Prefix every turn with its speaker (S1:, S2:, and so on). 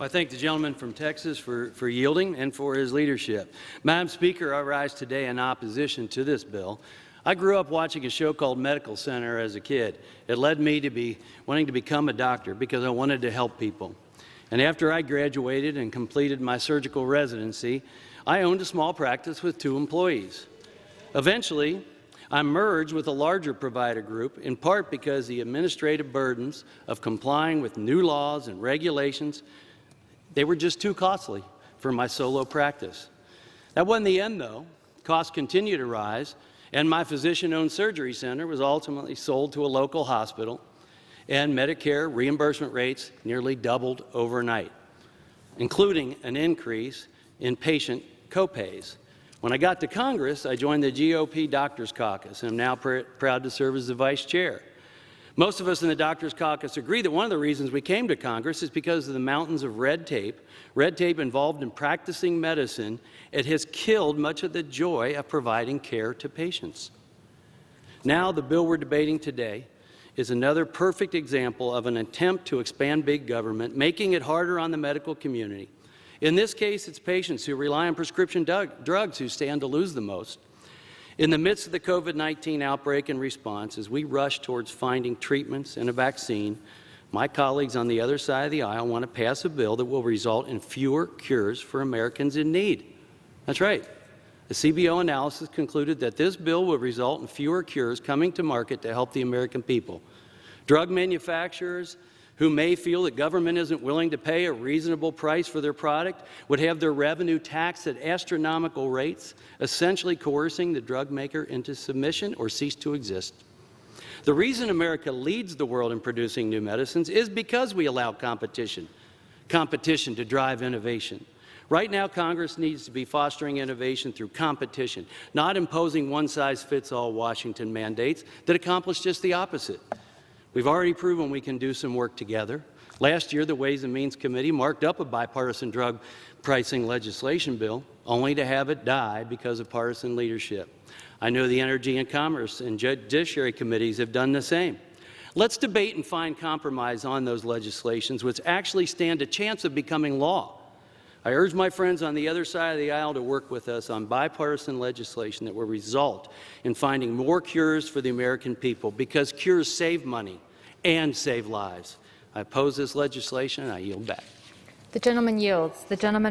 S1: I thank the gentleman from Texas for yielding and for his leadership. Madam Speaker, I rise today in opposition to this bill. I grew up watching a show called Medical Center as a kid. It led me to wanting to become a doctor because I wanted to help people. And after I graduated and completed my surgical residency, I owned a small practice with 2 employees. Eventually, I merged with a larger provider group, in part because the administrative burdens of complying with new laws and regulations, they were just too costly for my solo practice. That wasn't the end, though. Costs continued to rise, and my physician-owned surgery center was ultimately sold to a local hospital, and Medicare reimbursement rates nearly doubled overnight, including an increase in patient copays. When I got to Congress, I joined the GOP Doctors Caucus, and I'm now proud to serve as the vice chair. Most of us in the Doctors Caucus agree that one of the reasons we came to Congress is because of the mountains of red tape involved in practicing medicine. It has killed much of the joy of providing care to patients. Now, the bill we're debating today is another perfect example of an attempt to expand big government, making it harder on the medical community. In this case, it's patients who rely on prescription drugs who stand to lose the most. In the midst of the COVID-19 outbreak and response, as we rush towards finding treatments and a vaccine, my colleagues on the other side of the aisle want to pass a bill that will result in fewer cures for Americans in need. That's right. The CBO analysis concluded that this bill will result in fewer cures coming to market to help the American people. Drug manufacturers who may feel that government isn't willing to pay a reasonable price for their product would have their revenue taxed at astronomical rates, essentially coercing the drug maker into submission or cease to exist. The reason America leads the world in producing new medicines is because we allow competition to drive innovation. Right now, Congress needs to be fostering innovation through competition, not imposing one-size-fits-all Washington mandates that accomplish just the opposite. We've already proven we can do some work together. Last year, the Ways and Means Committee marked up a bipartisan drug pricing legislation bill, only to have it die because of partisan leadership. I know the Energy and Commerce and Judiciary Committees have done the same. Let's debate and find compromise on those legislations which actually stand a chance of becoming law. I urge my friends on the other side of the aisle to work with us on bipartisan legislation that will result in finding more cures for the American people, because cures save money and save lives. I oppose this legislation, and I yield back.
S2: The gentleman yields. The gentleman